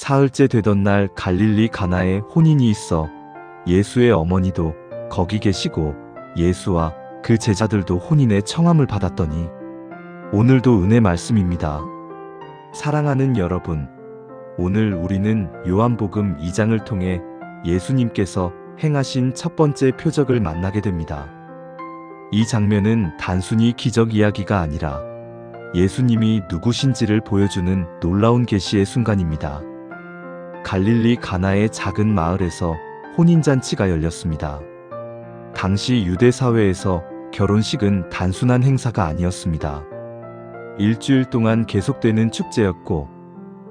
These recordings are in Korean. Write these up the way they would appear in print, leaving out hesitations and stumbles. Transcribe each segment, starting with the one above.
사흘째 되던 날 갈릴리 가나에 혼인이 있어 예수의 어머니도 거기 계시고 예수와 그 제자들도 혼인의 청함을 받았더니. 오늘도 은혜 말씀입니다. 사랑하는 여러분, 오늘 우리는 요한복음 2장을 통해 예수님께서 행하신 첫 번째 표적을 만나게 됩니다. 이 장면은 단순히 기적 이야기가 아니라 예수님이 누구신지를 보여주는 놀라운 계시의 순간입니다. 갈릴리 가나의 작은 마을에서 혼인잔치가 열렸습니다. 당시 유대 사회에서 결혼식은 단순한 행사가 아니었습니다. 일주일 동안 계속되는 축제였고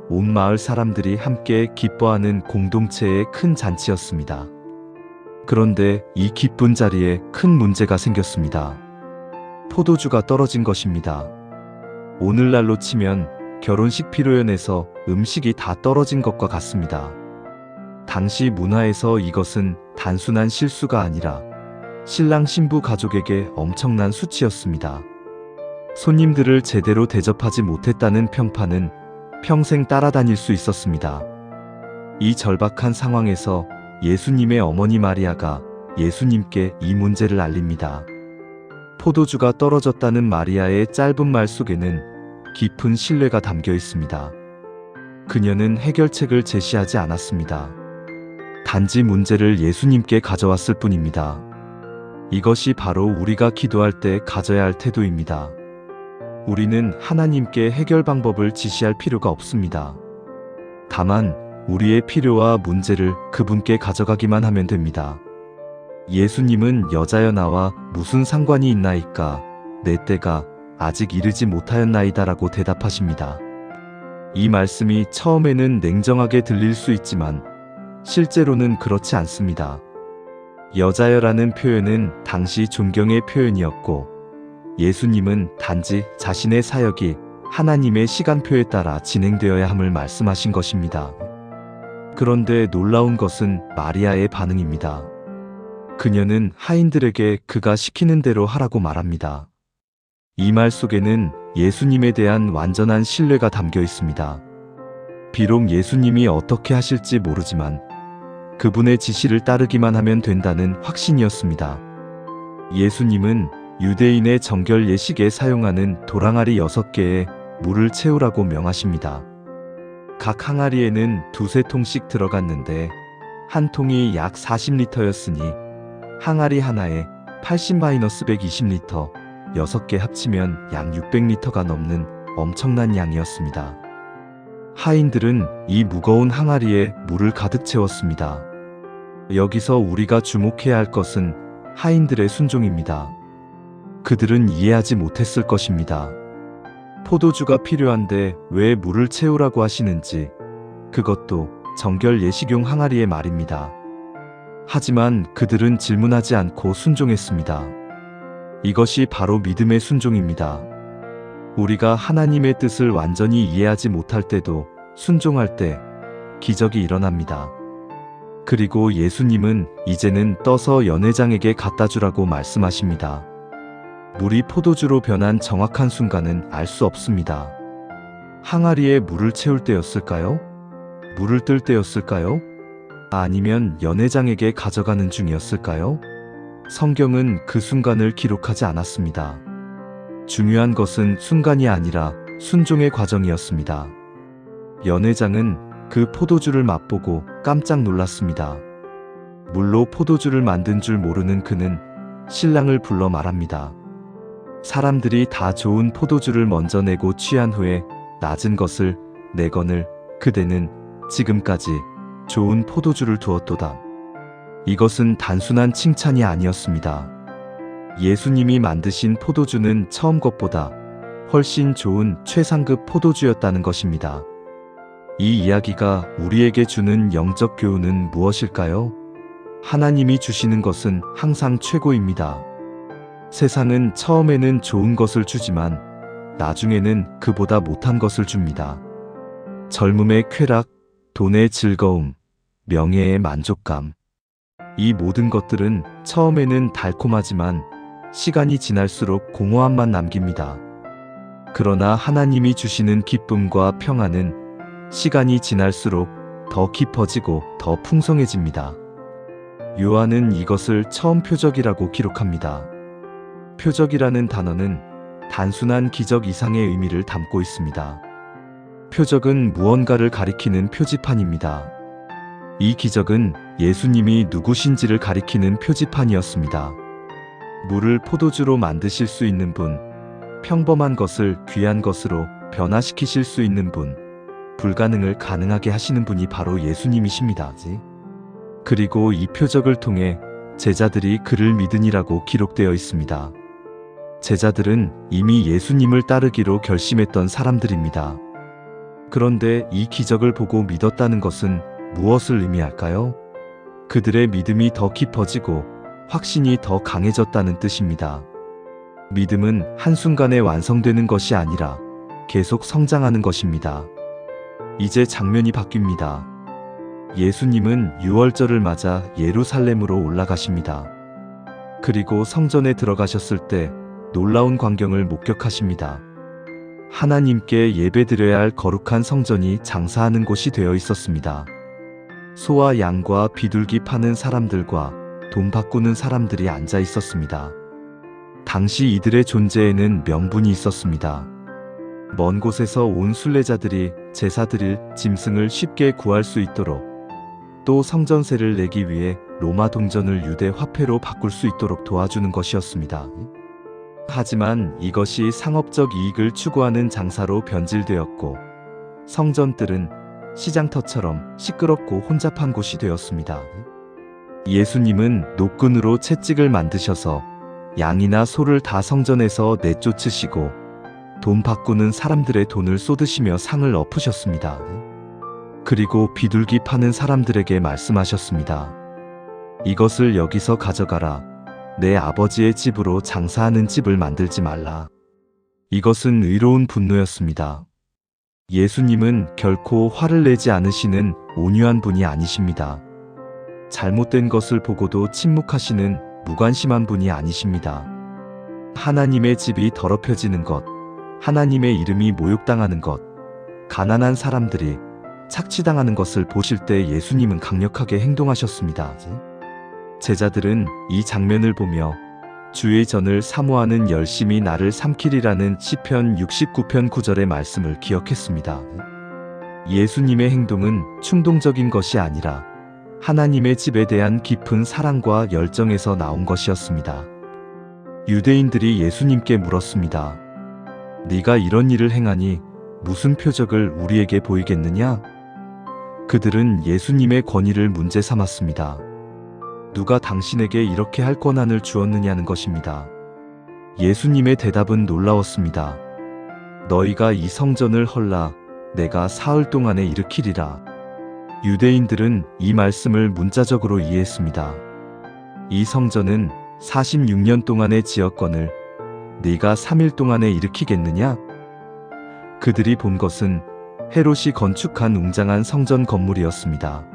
온 마을 사람들이 함께 기뻐하는 공동체의 큰 잔치였습니다. 그런데 이 기쁜 자리에 큰 문제가 생겼습니다. 포도주가 떨어진 것입니다. 오늘날로 치면 결혼식 피로연에서 음식이 다 떨어진 것과 같습니다. 당시 문화에서 이것은 단순한 실수가 아니라 신랑 신부 가족에게 엄청난 수치였습니다. 손님들을 제대로 대접하지 못했다는 평판은 평생 따라다닐 수 있었습니다. 이 절박한 상황에서 예수님의 어머니 마리아가 예수님께 이 문제를 알립니다. 포도주가 떨어졌다는 마리아의 짧은 말 속에는 깊은 신뢰가 담겨 있습니다. 그녀는 해결책을 제시하지 않았습니다. 단지 문제를 예수님께 가져왔을 뿐입니다. 이것이 바로 우리가 기도할 때 가져야 할 태도입니다. 우리는 하나님께 해결 방법을 지시할 필요가 없습니다. 다만 우리의 필요와 문제를 그분께 가져가기만 하면 됩니다. 예수님은 여자여 나와 무슨 상관이 있나이까? 내 때가 아직 이르지 못하였나이다 라고 대답하십니다. 이 말씀이 처음에는 냉정하게 들릴 수 있지만 실제로는 그렇지 않습니다. 여자여라는 표현은 당시 존경의 표현이었고 예수님은 단지 자신의 사역이 하나님의 시간표에 따라 진행되어야 함을 말씀하신 것입니다. 그런데 놀라운 것은 마리아의 반응입니다. 그녀는 하인들에게 그가 시키는 대로 하라고 말합니다. 이 말 속에는 예수님에 대한 완전한 신뢰가 담겨 있습니다. 비록 예수님이 어떻게 하실지 모르지만 그분의 지시를 따르기만 하면 된다는 확신이었습니다. 예수님은 유대인의 정결 예식에 사용하는 도랑아리 6개에 물을 채우라고 명하십니다. 각 항아리에는 2-3통씩 들어갔는데 한 통이 약 40리터였으니 항아리 하나에 80-120리터, 6개 합치면 약 600리터가 넘는 엄청난 양이었습니다. 하인들은 이 무거운 항아리에 물을 가득 채웠습니다. 여기서 우리가 주목해야 할 것은 하인들의 순종입니다. 그들은 이해하지 못했을 것입니다. 포도주가 필요한데 왜 물을 채우라고 하시는지, 그것도 정결 예식용 항아리의 말입니다. 하지만 그들은 질문하지 않고 순종했습니다. 이것이 바로 믿음의 순종입니다. 우리가 하나님의 뜻을 완전히 이해하지 못할 때도 순종할 때 기적이 일어납니다. 그리고 예수님은 이제는 떠서 연회장에게 갖다 주라고 말씀하십니다. 물이 포도주로 변한 정확한 순간은 알 수 없습니다. 항아리에 물을 채울 때였을까요? 물을 뜰 때였을까요? 아니면 연회장에게 가져가는 중이었을까요? 성경은 그 순간을 기록하지 않았습니다. 중요한 것은 순간이 아니라 순종의 과정이었습니다. 연회장은 그 포도주를 맛보고 깜짝 놀랐습니다. 물로 포도주를 만든 줄 모르는 그는 신랑을 불러 말합니다. 사람들이 다 좋은 포도주를 먼저 내고 취한 후에 낮은 것을 내거늘 그대는 지금까지 좋은 포도주를 두었도다. 이것은 단순한 칭찬이 아니었습니다. 예수님이 만드신 포도주는 처음 것보다 훨씬 좋은 최상급 포도주였다는 것입니다. 이 이야기가 우리에게 주는 영적 교훈은 무엇일까요? 하나님이 주시는 것은 항상 최고입니다. 세상은 처음에는 좋은 것을 주지만 나중에는 그보다 못한 것을 줍니다. 젊음의 쾌락, 돈의 즐거움, 명예의 만족감. 이 모든 것들은 처음에는 달콤하지만 시간이 지날수록 공허함만 남깁니다. 그러나 하나님이 주시는 기쁨과 평안은 시간이 지날수록 더 깊어지고 더 풍성해집니다. 요한은 이것을 처음 표적이라고 기록합니다. 표적이라는 단어는 단순한 기적 이상의 의미를 담고 있습니다. 표적은 무언가를 가리키는 표지판입니다. 이 기적은 예수님이 누구신지를 가리키는 표지판이었습니다. 물을 포도주로 만드실 수 있는 분, 평범한 것을 귀한 것으로 변화시키실 수 있는 분, 불가능을 가능하게 하시는 분이 바로 예수님이십니다. 그리고 이 표적을 통해 제자들이 그를 믿으니라고 기록되어 있습니다. 제자들은 이미 예수님을 따르기로 결심했던 사람들입니다. 그런데 이 기적을 보고 믿었다는 것은 무엇을 의미할까요? 그들의 믿음이 더 깊어지고 확신이 더 강해졌다는 뜻입니다. 믿음은 한순간에 완성되는 것이 아니라 계속 성장하는 것입니다. 이제 장면이 바뀝니다. 예수님은 유월절을 맞아 예루살렘으로 올라가십니다. 그리고 성전에 들어가셨을 때 놀라운 광경을 목격하십니다. 하나님께 예배드려야 할 거룩한 성전이 장사하는 곳이 되어 있었습니다. 소와 양과 비둘기 파는 사람들과 돈 바꾸는 사람들이 앉아 있었습니다. 당시 이들의 존재에는 명분이 있었습니다. 먼 곳에서 온 순례자들이 제사 드릴 짐승을 쉽게 구할 수 있도록, 또 성전세를 내기 위해 로마 동전을 유대 화폐로 바꿀 수 있도록 도와주는 것이었습니다. 하지만 이것이 상업적 이익을 추구하는 장사로 변질되었고, 성전들은 시장터처럼 시끄럽고 혼잡한 곳이 되었습니다. 예수님은 노끈으로 채찍을 만드셔서 양이나 소를 다 성전에서 내쫓으시고 돈 바꾸는 사람들의 돈을 쏟으시며 상을 엎으셨습니다. 그리고 비둘기 파는 사람들에게 말씀하셨습니다. 이것을 여기서 가져가라. 내 아버지의 집으로 장사하는 집을 만들지 말라. 이것은 의로운 분노였습니다. 예수님은 결코 화를 내지 않으시는 온유한 분이 아니십니다. 잘못된 것을 보고도 침묵하시는 무관심한 분이 아니십니다. 하나님의 집이 더럽혀지는 것, 하나님의 이름이 모욕당하는 것, 가난한 사람들이 착취당하는 것을 보실 때 예수님은 강력하게 행동하셨습니다. 제자들은 이 장면을 보며 주의 전을 사모하는 열심히 나를 삼키리라는 시편 69편 9절의 말씀을 기억했습니다. 예수님의 행동은 충동적인 것이 아니라 하나님의 집에 대한 깊은 사랑과 열정에서 나온 것이었습니다. 유대인들이 예수님께 물었습니다. 네가 이런 일을 행하니 무슨 표적을 우리에게 보이겠느냐? 그들은 예수님의 권위를 문제 삼았습니다. 누가 당신에게 이렇게 할 권한을 주었느냐는 것입니다. 예수님의 대답은 놀라웠습니다. 너희가 이 성전을 헐라 내가 사흘 동안에 일으키리라. 유대인들은 이 말씀을 문자적으로 이해했습니다. 이 성전은 46년 동안의 지역권을 네가 3일 동안에 일으키겠느냐? 그들이 본 것은 헤롯이 건축한 웅장한 성전 건물이었습니다.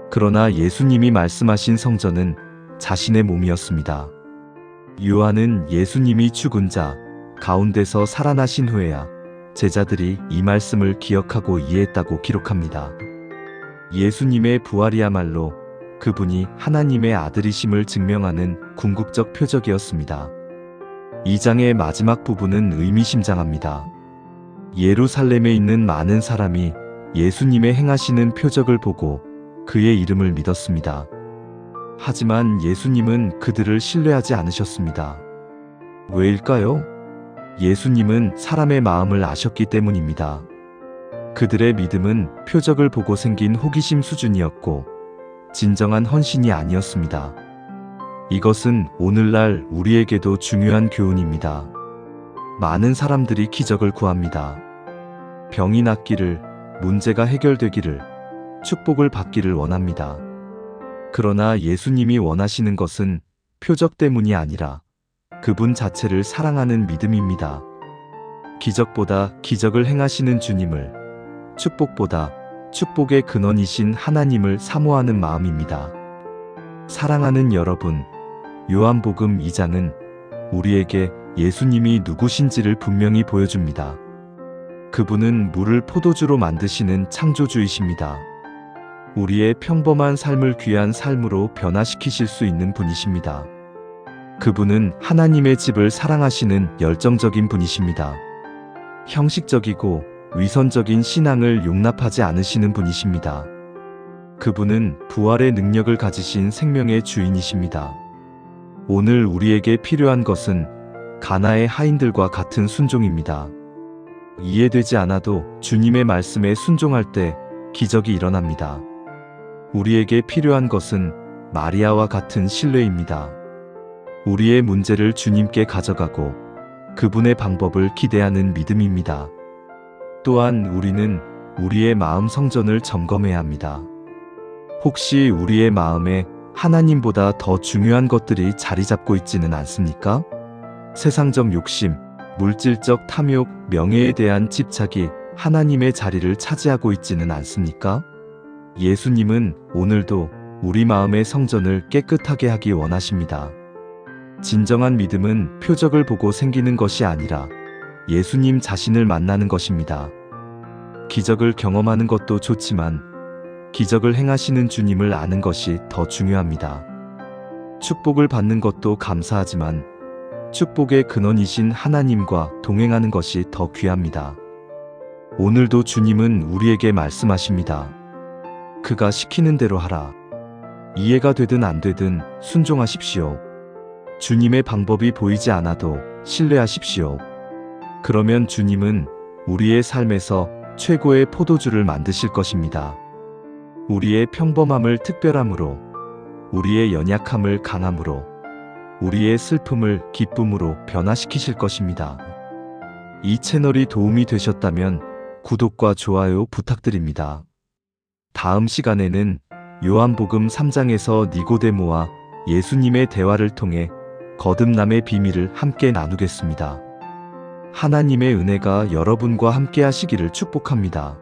그러나 예수님이 말씀하신 성전은 자신의 몸이었습니다. 요한은 예수님이 죽은 자 가운데서 살아나신 후에야 제자들이 이 말씀을 기억하고 이해했다고 기록합니다. 예수님의 부활이야말로 그분이 하나님의 아들이심을 증명하는 궁극적 표적이었습니다. 이 장의 마지막 부분은 의미심장합니다. 예루살렘에 있는 많은 사람이 예수님의 행하시는 표적을 보고 그의 이름을 믿었습니다. 하지만 예수님은 그들을 신뢰하지 않으셨습니다. 왜일까요? 예수님은 사람의 마음을 아셨기 때문입니다. 그들의 믿음은 표적을 보고 생긴 호기심 수준이었고 진정한 헌신이 아니었습니다. 이것은 오늘날 우리에게도 중요한 교훈입니다. 많은 사람들이 기적을 구합니다. 병이 낫기를, 문제가 해결되기를, 축복을 받기를 원합니다. 그러나 예수님이 원하시는 것은 표적 때문이 아니라 그분 자체를 사랑하는 믿음입니다. 기적보다 기적을 행하시는 주님을, 축복보다 축복의 근원이신 하나님을 사모하는 마음입니다. 사랑하는 여러분, 요한복음 2장은 우리에게 예수님이 누구신지를 분명히 보여줍니다. 그분은 물을 포도주로 만드시는 창조주이십니다. 우리의 평범한 삶을 귀한 삶으로 변화시키실 수 있는 분이십니다. 그분은 하나님의 집을 사랑하시는 열정적인 분이십니다. 형식적이고 위선적인 신앙을 용납하지 않으시는 분이십니다. 그분은 부활의 능력을 가지신 생명의 주인이십니다. 오늘 우리에게 필요한 것은 가나의 하인들과 같은 순종입니다. 이해되지 않아도 주님의 말씀에 순종할 때 기적이 일어납니다. 우리에게 필요한 것은 마리아와 같은 신뢰입니다. 우리의 문제를 주님께 가져가고 그분의 방법을 기대하는 믿음입니다. 또한 우리는 우리의 마음 성전을 점검해야 합니다. 혹시 우리의 마음에 하나님보다 더 중요한 것들이 자리 잡고 있지는 않습니까? 세상적 욕심, 물질적 탐욕, 명예에 대한 집착이 하나님의 자리를 차지하고 있지는 않습니까? 예수님은 오늘도 우리 마음의 성전을 깨끗하게 하기 원하십니다. 진정한 믿음은 표적을 보고 생기는 것이 아니라 예수님 자신을 만나는 것입니다. 기적을 경험하는 것도 좋지만 기적을 행하시는 주님을 아는 것이 더 중요합니다. 축복을 받는 것도 감사하지만 축복의 근원이신 하나님과 동행하는 것이 더 귀합니다. 오늘도 주님은 우리에게 말씀하십니다. 그가 시키는 대로 하라. 이해가 되든 안 되든 순종하십시오. 주님의 방법이 보이지 않아도 신뢰하십시오. 그러면 주님은 우리의 삶에서 최고의 포도주를 만드실 것입니다. 우리의 평범함을 특별함으로, 우리의 연약함을 강함으로, 우리의 슬픔을 기쁨으로 변화시키실 것입니다. 이 채널이 도움이 되셨다면 구독과 좋아요 부탁드립니다. 다음 시간에는 요한복음 3장에서 니고데모와 예수님의 대화를 통해 거듭남의 비밀을 함께 나누겠습니다. 하나님의 은혜가 여러분과 함께 하시기를 축복합니다.